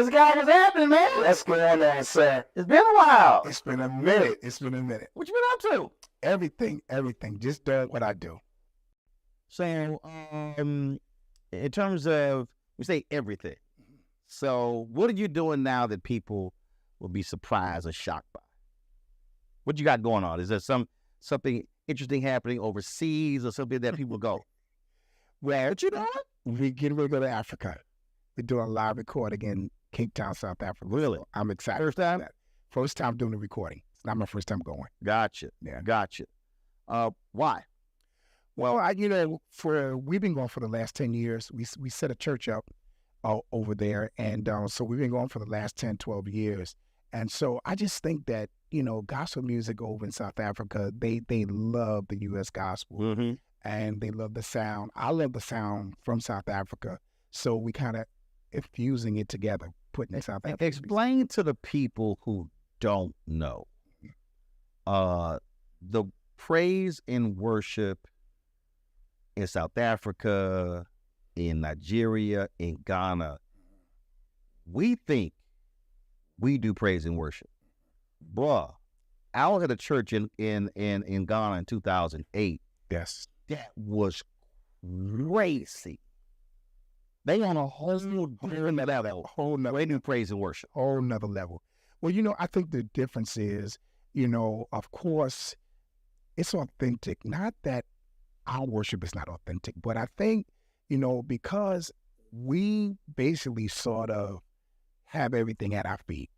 Hezekiah, what's happening, man? What's going on, sir? It's been a while. It's been a minute. What you been up to? Everything. Just doing what I do. So, in terms of, we say everything. So, what are you doing now that people will be surprised or shocked by? What you got going on? Is there something interesting happening overseas or something that people go, Well, what you doing? we get ready to go to Africa. We're doing a live recording in Cape Town, South Africa. Really? So I'm excited. First time? First time doing the recording. It's not my first time going. Gotcha. Yeah. Gotcha. Why? Well, we've been going for the last 10 years. We set a church up over there, and so we've been going for the last 10, 12 years. And so I just think that, gospel music over in South Africa, they love the U.S. gospel, Mm-hmm. and they love the sound. I love the sound from South Africa. So we kind of infusing it together, putting it South Africa. Explain to the people who don't know the praise and worship in South Africa, in Nigeria, in Ghana. We think we do praise and worship. Bruh, I was at a church in Ghana in 2008. Yes. That was crazy. They on a whole different level. Whole nother, They do praise and worship. whole nother level. Well, I think the difference is, of course, it's authentic. Not that our worship is not authentic, but I think, because we basically sort of have everything at our feet.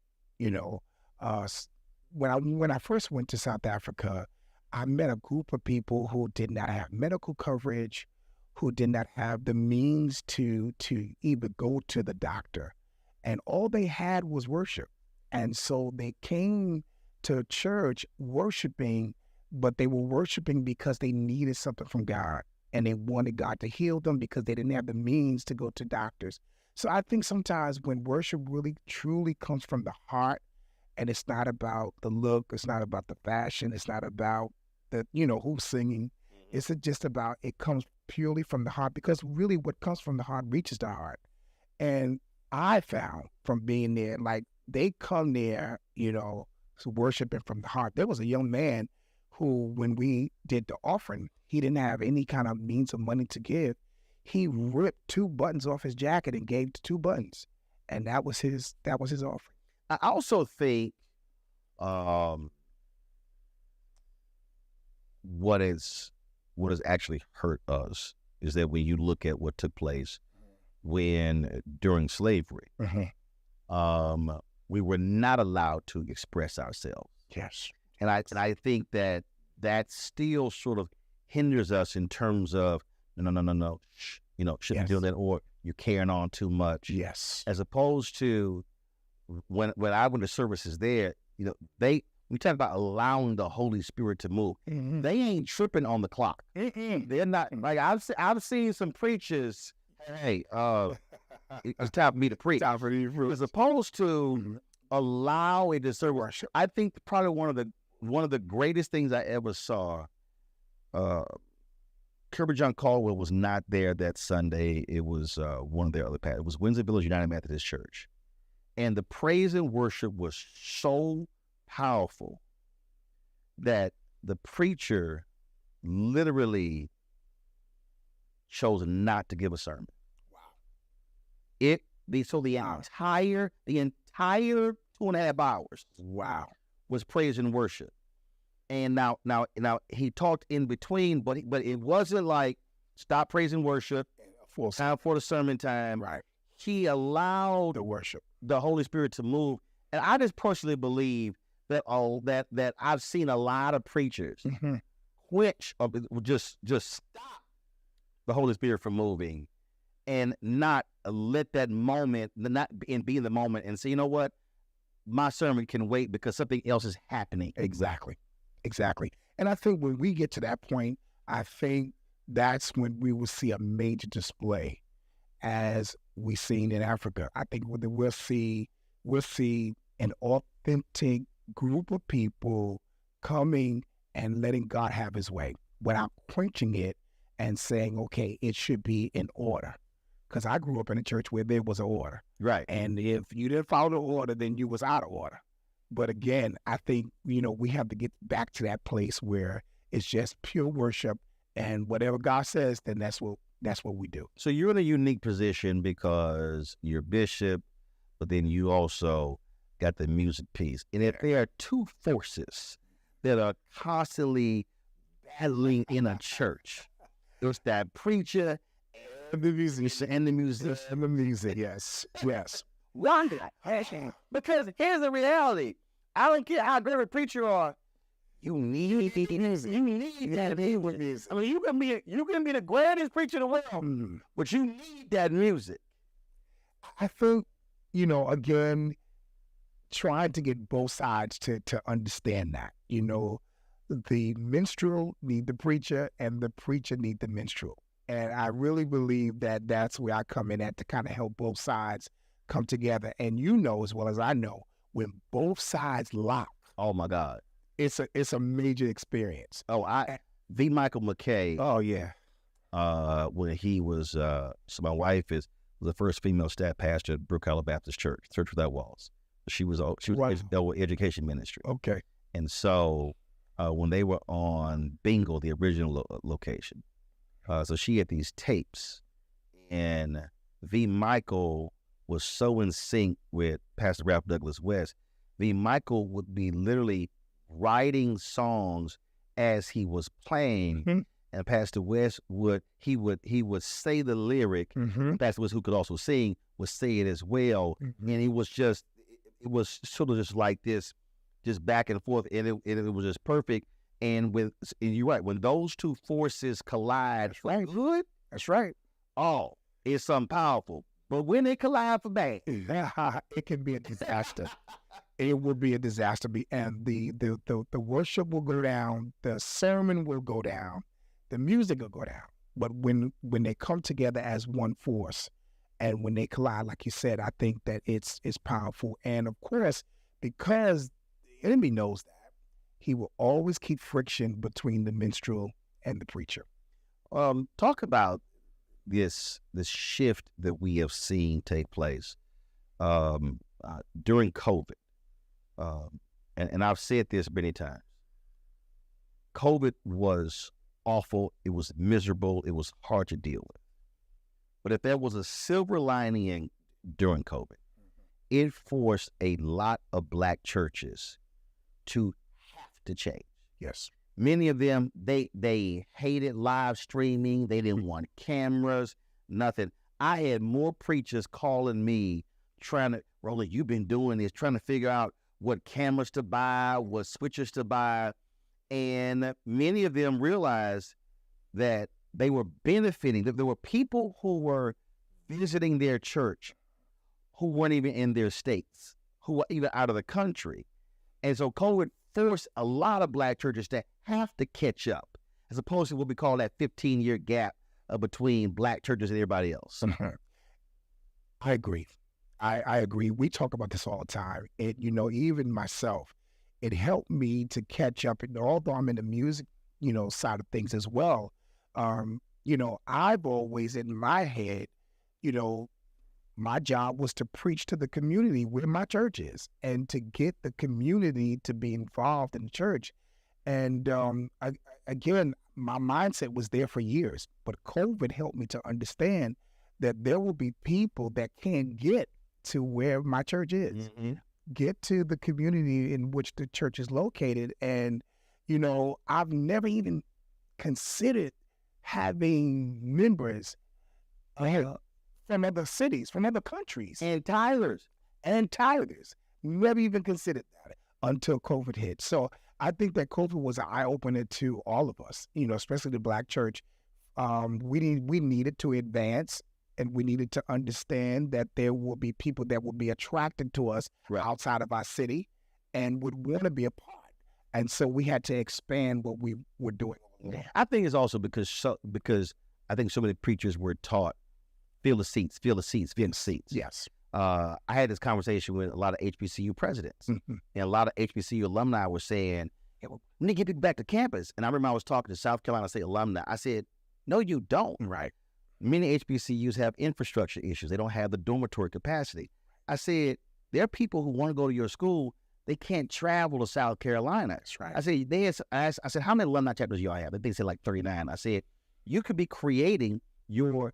When I first went to South Africa, I met a group of people who did not have medical coverage, who did not have the means to even go to the doctor. And all they had was worship. And so they came to church worshiping, but they were worshiping because they needed something from God. And they wanted God to heal them because they didn't have the means to go to doctors. So I think sometimes when worship really truly comes from the heart, and it's not about the look, it's not about the fashion, it's not about the, who's singing. It's just about, it comes purely from the heart, because really what comes from the heart reaches the heart. And I found from being there, like they come there, worshiping from the heart. There was a young man who, when we did the offering, he didn't have any kind of means of money to give. He ripped 2 buttons off his jacket and gave 2 buttons. And that was his offering. I also think what has actually hurt us is that when you look at what took place during slavery, we were not allowed to express ourselves. Yes. And I think that still sort of hinders us in terms of no, shouldn't do that, or you're carrying on too much. Yes. As opposed to when I went to services there, we talk about allowing the Holy Spirit to move. Mm-hmm. They ain't tripping on the clock. Mm-hmm. They're not, like I've seen some preachers. Hey, it's time for me to preach. Time for you to preach. As opposed to allow it to serve worship. I think probably one of the greatest things I ever saw. Kirby John Caldwell was not there that Sunday. It was one of their other pastors. It was Windsor Village United Methodist Church. And the praise and worship was so powerful that the preacher literally chose not to give a sermon. Wow. The entire 2.5 hours. Wow. Was praise and worship. And now he talked in between, but it wasn't like stop praise and worship, time for the sermon time. Right. He allowed The worship, the Holy Spirit to move. And I just personally believe that that I've seen a lot of preachers quench or just stop the Holy Spirit from moving and not let that moment, not be in the moment and say, you know what, my sermon can wait because something else is happening. Exactly. And I think when we get to that point, I think that's when we will see a major display as we've seen in Africa. I think we'll see an authentic group of people coming and letting God have his way without quenching it and saying, okay, it should be in order. because I grew up in a church where there was an order. Right. And if you didn't follow the order, then you was out of order. But again, I think, we have to get back to that place where it's just pure worship, and whatever God says, then that's what we do. So you're in a unique position because you're bishop, but then you also got the music piece. And if there are two forces that are constantly battling in a church, there's that preacher And the musician. and the musician. And the music, yes. Wonder. Because here's the reality. I don't care how great a preacher you are. You need that music. I mean, you can be the greatest preacher in the world, but you need that music. I think, again, trying to get both sides to understand that. The minstrel need the preacher, and the preacher need the minstrel. And I really believe that that's where I come in at, to kind of help both sides come together. And as well as I know, when both sides lock, Oh my God. it's a major experience. V. Michael McKay. Oh yeah. When he was, so my wife was the first female staff pastor at Brook Hollow Baptist Church Without Walls. She was Wow. education ministry. Okay. And so when they were on Bingo, the original location, so she had these tapes, and V. Michael was so in sync with Pastor Ralph Douglas West. V. Michael would be literally writing songs as he was playing, and Pastor West would say the lyric. Pastor West, who could also sing, would say it as well, and it was sort of just like this, just back and forth, and it was just perfect. And you're right, when those two forces collide, That's right. good, That's right. oh, it's something powerful. But when they collide for bad, It can be a disaster. It will be a disaster. And the worship will go down, the sermon will go down, the music will go down. But when they come together as one force, and when they collide, like you said, I think that it's powerful. And of course, because the enemy knows that, he will always keep friction between the minstrel and the preacher. talk about this shift that we have seen take place during COVID. And I've said this many times. COVID was awful. It was miserable. It was hard to deal with. But if there was a silver lining during COVID, it forced a lot of Black churches to have to change. Yes. Many of them, they hated live streaming. They didn't want cameras, nothing. I had more preachers calling me Roland, you've been doing this, trying to figure out what cameras to buy, what switchers to buy. And many of them realized that they were benefiting, that there were people who were visiting their church who weren't even in their states, who were even out of the country. And so COVID forced a lot of Black churches to have to catch up, as opposed to what we call that 15-year gap between Black churches and everybody else. I agree. I agree. We talk about this all the time. Even myself, it helped me to catch up. And although I'm in the music, side of things as well, I've always in my head, my job was to preach to the community where my church is and to get the community to be involved in the church. And again, my mindset was there for years, but COVID helped me to understand that there will be people that can't get to where my church is, get to the community in which the church is located. And, I've never even considered having members from other cities, from other countries. And Tylers. Never even considered that until COVID hit. So I think that COVID was an eye-opener to all of us, especially the Black church. We needed to advance, and we needed to understand that there will be people that will be attracted to us outside of our city and would want to be a part. And so we had to expand what we were doing. I think it's also because I think so many preachers were taught, fill the seats. Yes. I had this conversation with a lot of HBCU presidents, and a lot of HBCU alumni were saying, hey, well, we need to get people back to campus. And I remember I was talking to South Carolina State alumni. I said, no, you don't. Right. many HBCUs have infrastructure issues. They don't have the dormitory capacity. I said, there are people who want to go to your school. They can't travel to South Carolina. That's right. I said, how many alumni chapters y'all have? They said like 39. I said, you could be creating your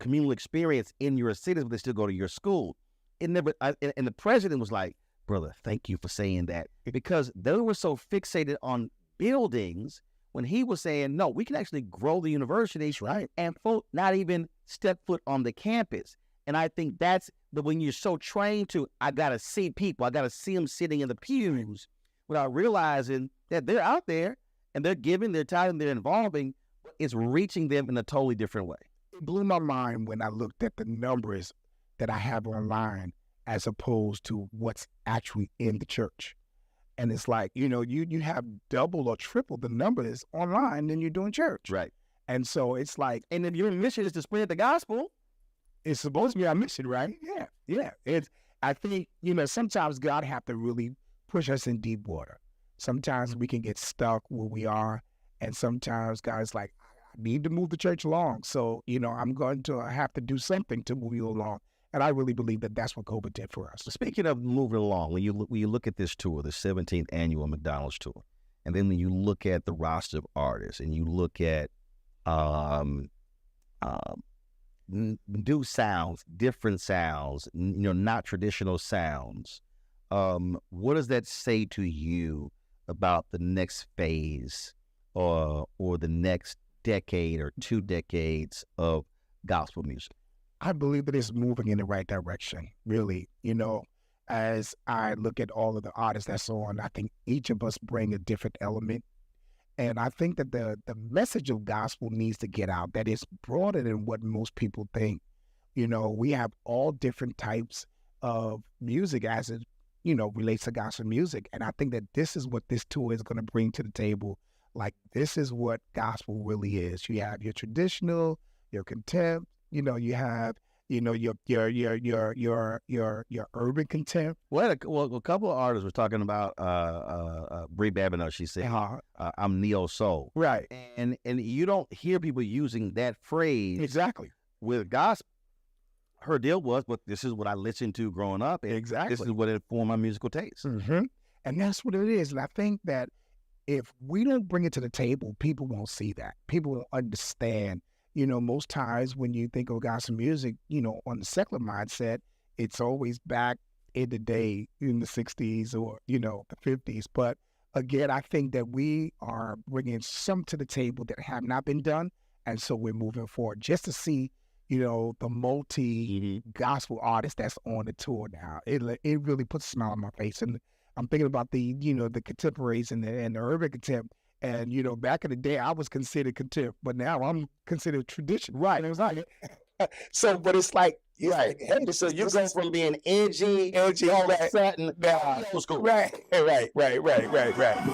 communal experience in your cities, but they still go to your school. And the president was like, brother, thank you for saying that, because they were so fixated on buildings when he was saying, no, we can actually grow the university, right, and folk not even step foot on the campus. And I think that's when you're so trained to, I got to see people, I got to see them sitting in the pews without realizing that they're out there and they're giving, they're tithing, they're involving. It's reaching them in a totally different way. It blew my mind when I looked at the numbers that I have online as opposed to what's actually in the church. And it's like, you have double or triple the numbers online than you do in church. Right. And so it's like, and if your mission is to spread the gospel, it's supposed to be our mission, right? Yeah. I think, sometimes God have to really push us in deep water. Sometimes we can get stuck where we are. And sometimes God's like, I need to move the church along. So, I'm going to have to do something to move you along. And I really believe that that's what COVID did for us. Speaking of moving along, when you look at this tour, the 17th annual McDonald's tour, and then when you look at the roster of artists and you look at new sounds, different sounds, not traditional sounds, what does that say to you about the next phase or the next decade or 2 decades of gospel music? I believe that it's moving in the right direction, really. As I look at all of the artists that's on, I think each of us bring a different element. And I think that the message of gospel needs to get out, that it's broader than what most people think. We have all different types of music as it, relates to gospel music. And I think that this is what this tour is going to bring to the table. Like, this is what gospel really is. You have your traditional, your contempt, you have, your urban contempt. Well, a couple of artists were talking about Brie Babineau. She said, "I'm neo soul," right? And you don't hear people using that phrase exactly with gospel. Her deal was, but this is what I listened to growing up. And exactly, this is what informed my musical taste. Mm-hmm. And that's what it is. And I think that if we don't bring it to the table, people won't see that. People won't understand. Most times when you think of gospel music, on the secular mindset, it's always back in the day in the 60s or, the 50s. But again, I think that we are bringing some to the table that have not been done. And so we're moving forward just to see, the multi-gospel artists that's on the tour now. It really puts a smile on my face. And I'm thinking about the contemporaries and the urban contempt. And, back in the day, I was considered contempt, but now I'm considered tradition. Right. And it was like, but it's like, right. Hey, so you go from being edgy, all of a sudden, old school. Right. Put it in A-flat.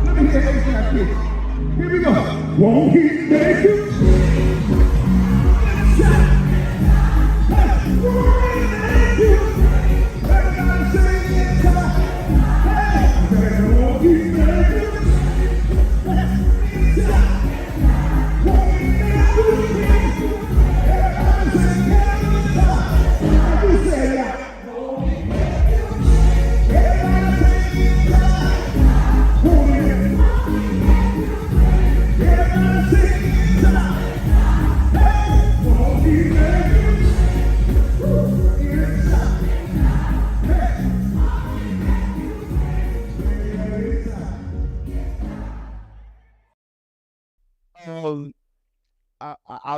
Let me hear A-flat, please. Here we go. Won't he make you?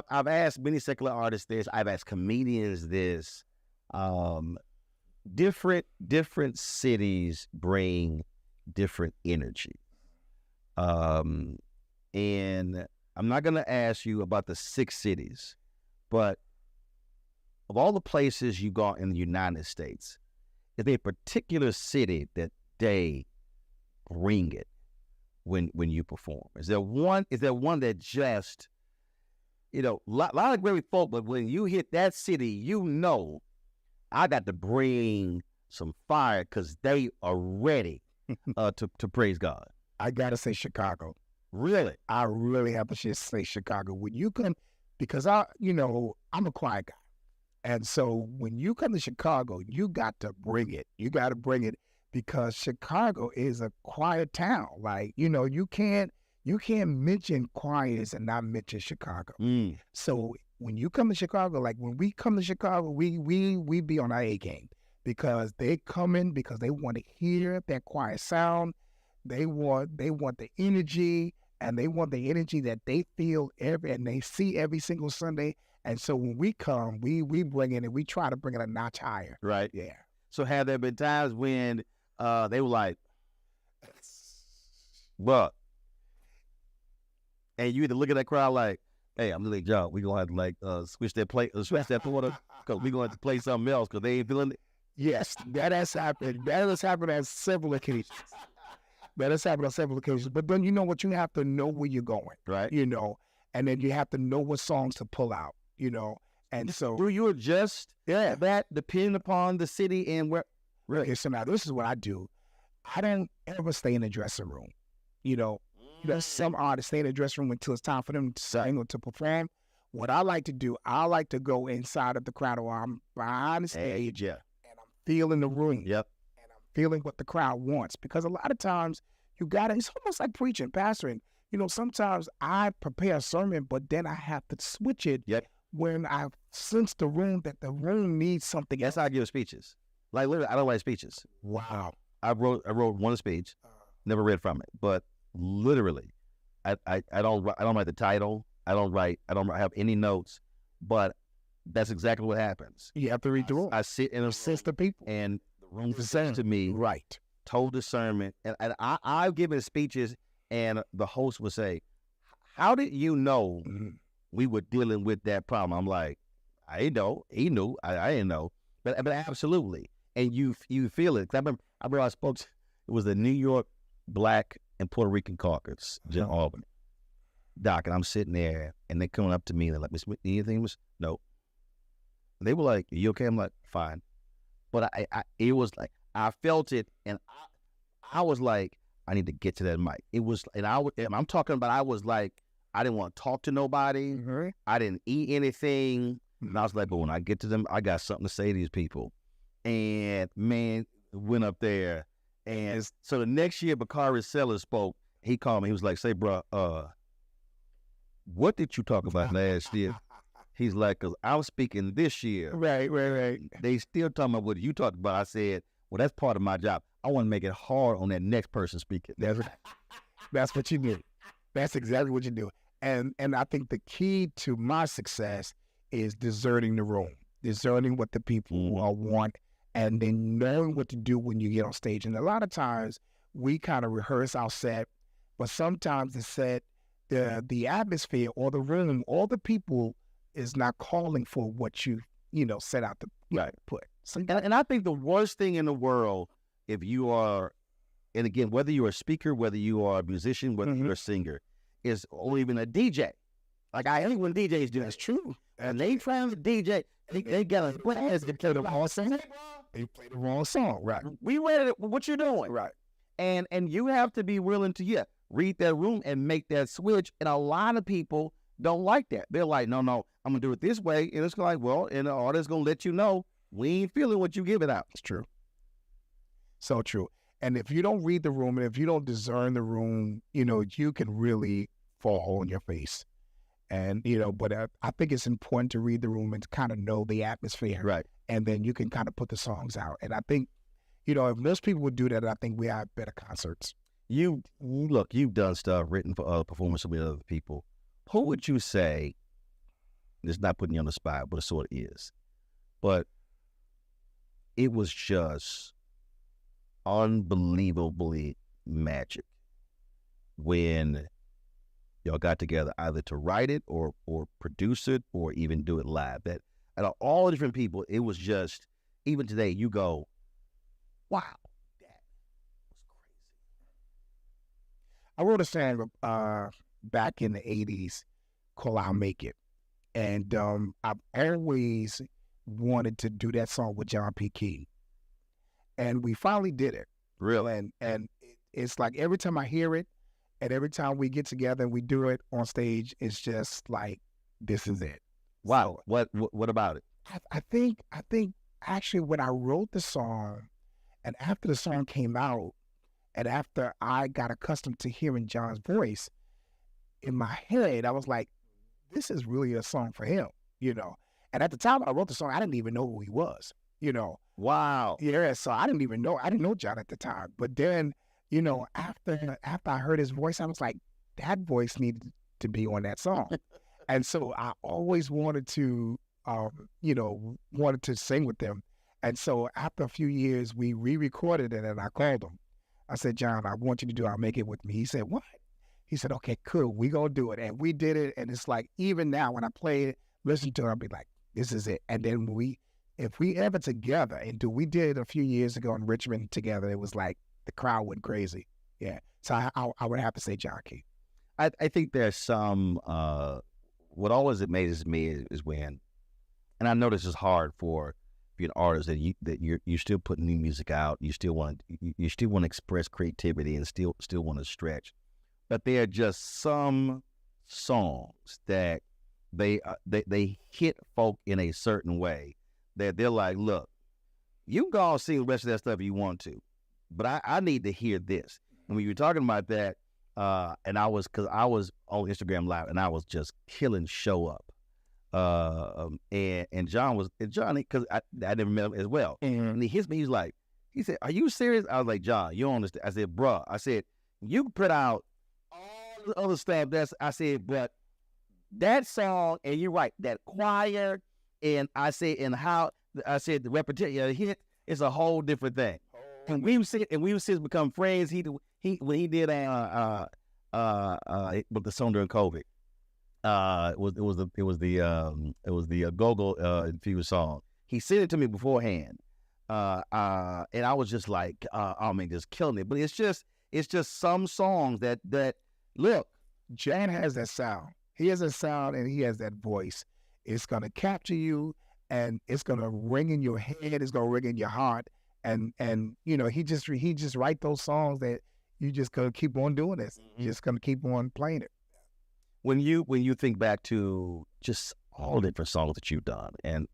I've asked many secular artists this. I've asked comedians this. Different cities bring different energy. And I'm not going to ask you about the 6 cities, but of all the places you go in the United States, is there a particular city that they bring it when you perform? Is there one that just, lot of great folk, but when you hit that city, I got to bring some fire because they are ready to praise God? I got to say Chicago. Really? I really have to just say Chicago. When you come, because I'm a quiet guy. And so when you come to Chicago, you got to bring it. You got to bring it because Chicago is a quiet town. Like, you can't mention quiet and not mention Chicago. So when you come to Chicago, like when we come to Chicago, we be on our A game because they come in because they want to hear that quiet sound. They want the energy, and they want the energy that they feel and they see every single Sunday. And so when we come, we bring it and we try to bring it a notch higher. Right. Yeah. So have there been times when they were like, "What?" And you either look at that crowd like, "Hey, I'm really John. We gonna have to switch that order because we gonna have to play something else because they ain't feeling it." Yes, that has happened. That has happened on several occasions. But then you know what? You have to know where you're going. Right. And then you have to know what songs to pull out, And so do you adjust that depending upon the city and where? Really? Okay, so now this is what I do. I don't ever stay in the dressing room. Some artists stay in the dressing room until it's time for them to sing or to perform. What I like to do, I like to go inside of the crowd or I'm behind the stage and I'm feeling the room. Yep. And I'm feeling what the crowd wants. Because a lot of times it's almost like preaching, pastoring. Sometimes I prepare a sermon, but then I have to switch it when I sense the room that the room needs something else. That's how I give speeches. Like literally, I don't write speeches. Wow. I wrote one speech, never read from it, but literally, I don't write the title. I don't have any notes, but that's exactly what happens. You have to read the room. I sit in a sense the people, and the room presents to me. Right. Told discernment, and I've given speeches, and the host would say, "How did you know we were dealing with that problem?" I'm like, "I didn't know. He knew. I didn't know." But absolutely, and you feel it. I remember I spoke. It was the New York Black and Puerto Rican Caucus, in Albany. Doc, and I'm sitting there, and they coming up to me, and they're like, "Miss Whitney, anything?" No. And they were like, "Are you okay?" I'm like, "Fine." But it was like I felt it, and I was like, I need to get to that mic. It was, and I'm talking about, I was like, I didn't want to talk to nobody. Mm-hmm. I didn't eat anything. And I was like, but when I get to them, I got something to say to these people. And man, went up there. And so the next year, Bakari Sellers spoke. He called me. He was like, "Say, bro, what did you talk about last year?" He's like, "Cause I was speaking this year." Right. They still talking about what you talked about. I said, "Well, that's part of my job. I want to make it hard on that next person speaking." That's what you do. That's exactly what you do. And I think the key to my success is discerning the room, discerning what the people want, and then knowing what to do when you get on stage. And a lot of times we kind of rehearse our set, but sometimes the set, the atmosphere or the room, all the people is not calling for what you set out to put. So, and I think the worst thing in the world, if you are, and again, whether you're a speaker, whether you are a musician, whether you're a singer, is or even a DJ. Like I hate when DJs do. That's true. And they trying to DJ, they got a blast to play the wrong song. They play the wrong song, right? We read it. What you doing, right? And you have to be willing to read that room and make that switch. And a lot of people don't like that. They're like, no, I'm gonna do it this way. And it's like, well, and the artist's gonna let you know we ain't feeling what you give it out. It's true. So true. And if you don't read the room and if you don't discern the room, you can really fall on your face. And, but I think it's important to read the room and to kind of know the atmosphere. Right. And then you can kind of put the songs out. And I think, if most people would do that, I think we have better concerts. You've done stuff written for other performances with other people. Who would you say, it's not putting you on the spot, but it sort of is, but it was just unbelievably magic when y'all got together either to write it or produce it or even do it live? That out of all the different people, it was just, even today, you go, wow, that was crazy. I wrote a song back in the 80s called I'll Make It. And I've always wanted to do that song with John P. Key. And we finally did it. Really? And it's like every time I hear it, And every time we get together and we do it on stage, it's just like, this is it. Wow. So, What about it? I think actually when I wrote the song and after the song came out and after I got accustomed to hearing John's voice, in my head, I was like, this is really a song for him, you know. And at the time I wrote the song, I didn't even know who he was, you know. Wow. Yeah, so I didn't know John at the time. But then, you know, after I heard his voice, I was like, that voice needed to be on that song. And so I always wanted to, wanted to sing with them. And so after a few years, we re-recorded it and I called him. I said, John, I want you to do I'll Make It With Me. He said, what? He said, okay, cool, we gonna do it. And we did it. And it's like, even now when I play it, listen to it, I'll be like, this is it. And then if we ever together, we did it a few years ago in Richmond together, it was like the crowd went crazy. Yeah. So I would have to say John Key. I think there's some, what always amazes me is when, and I know this is hard for being an artist, that you're still putting new music out, you still want to express creativity and still want to stretch, but there are just some songs that they hit folk in a certain way that they're like, look, you can go and sing the rest of that stuff if you want to, but I need to hear this. And when you were talking about that, and I was on Instagram Live and I was just killing Show Up. And Johnny, because I never met him as well. Mm-hmm. And he hits me, he said, are you serious? I was like, John, you don't understand. I said, bruh, you can put out all the other stuff. But that song, and you're right, that choir, and the repetition, hit, it's a whole different thing. And we've since become friends. When he did with the song during COVID, it was the Go-Go infused song. He sent it to me beforehand, and I was just like, just killing it. But it's just some songs that look. Jan has that sound. He has that sound and he has that voice. It's gonna capture you, and it's gonna ring in your head. It's gonna ring in your heart. And he just write those songs that you just gonna keep on doing this. Mm-hmm. Just gonna keep on playing it. When you think back to just all the different songs that you've done, and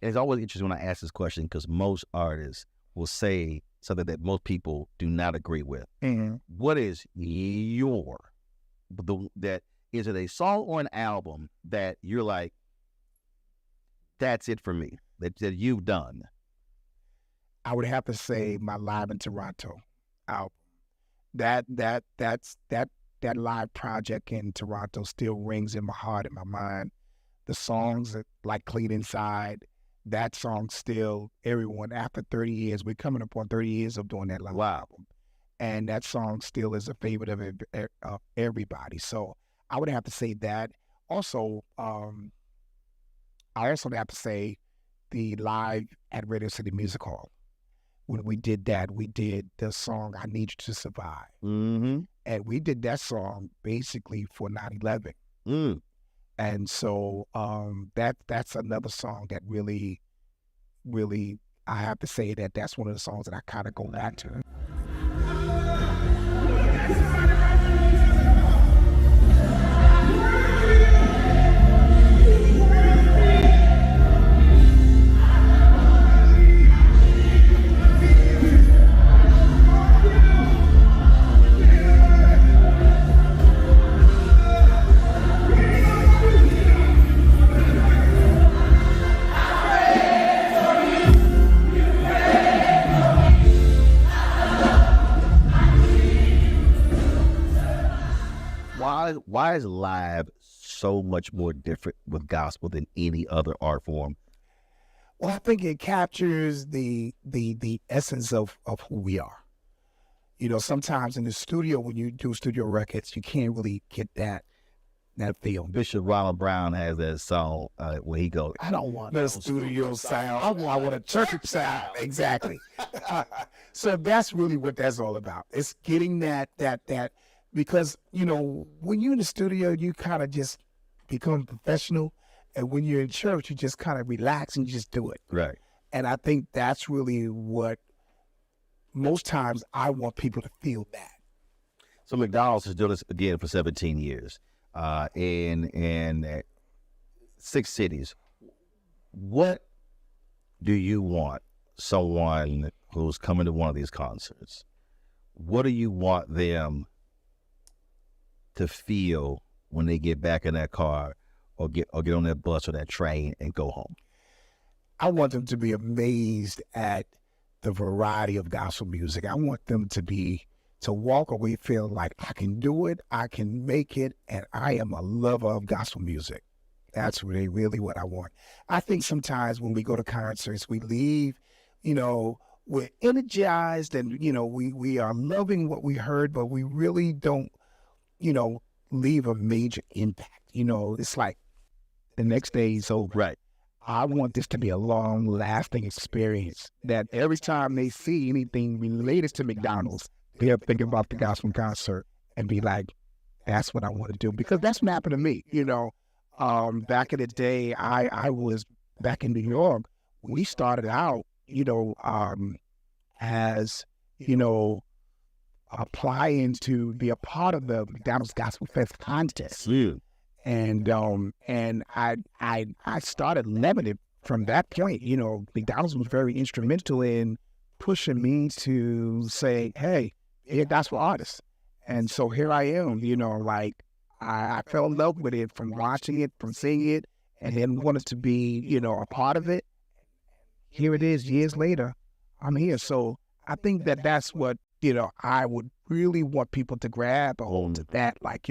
it's always interesting when I ask this question, because most artists will say something that most people do not agree with. Mm-hmm. What is is it a song or an album that you're like, that's it for me, that you've done? I would have to say my Live in Toronto album. That's that live project in Toronto still rings in my heart and my mind. The songs like Clean Inside, that song still, everyone, after 30 years, we're coming up on 30 years of doing that live album. And that song still is a favorite of everybody. So I would have to say that. Also, I also have to say the live at Radio City Music Hall. When we did that, we did the song I Need You to Survive. Mm-hmm. And we did that song basically for 9/11. Mm. And so that's another song that really, really, I have to say that's one of the songs that I kind of go back to. Why is live so much more different with gospel than any other art form? Well, I think it captures the essence of who we are. Sometimes in the studio, when you do studio records, you can't really get that feel. Bishop Roland Brown has that song where he goes, I don't want a studio sound. I want a church sound. Exactly. So that's really what that's all about. It's getting that because, when you're in the studio, you kind of just become professional. And when you're in church, you just kind of relax and you just do it. Right. And I think that's really what most times I want people to feel that. So McDonald's is doing this again for 17 years, in 6 cities. What do you want someone who's coming to one of these concerts? What do you want them to feel when they get back in that car or get on that bus or that train and go home? I want them to be amazed at the variety of gospel music. I want them to walk away feeling like I can do it, I can make it, and I am a lover of gospel music. That's really what I want. I think sometimes when we go to concerts, we leave, we're energized and, we are loving what we heard, but we really don't, leave a major impact. It's like the next day is over. Right. I want this to be a long-lasting experience that every time they see anything related to McDonald's, they'll think about the gospel concert and be like, that's what I want to do. Because that's what happened to me, Back in the day, I was back in New York. We started out, as, applying to be a part of the McDonald's Gospel Fest contest. Yeah. And I started loving it from that point. McDonald's was very instrumental in pushing me to say, hey, you're a gospel artist. And so here I am, I fell in love with it from watching it, from seeing it, and then wanted to be, a part of it. Here it is, years later, I'm here. So I think that that's what, I would really want people to grab a hold of that. Like,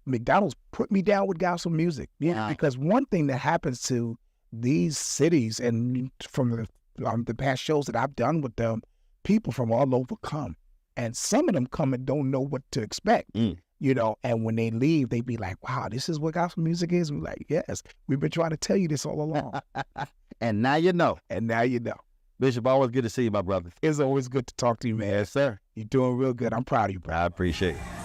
McDonald's put me down with gospel music. Yeah. Because one thing that happens to these cities, and from the past shows that I've done with them, people from all over come. And some of them come and don't know what to expect. And when they leave, they be like, wow, this is what gospel music is? We're like, yes, we've been trying to tell you this all along. And now you know. And now you know. Bishop, always good to see you, my brother. It's always good to talk to you, man. Yes, sir. You're doing real good. I'm proud of you, bro. I appreciate it.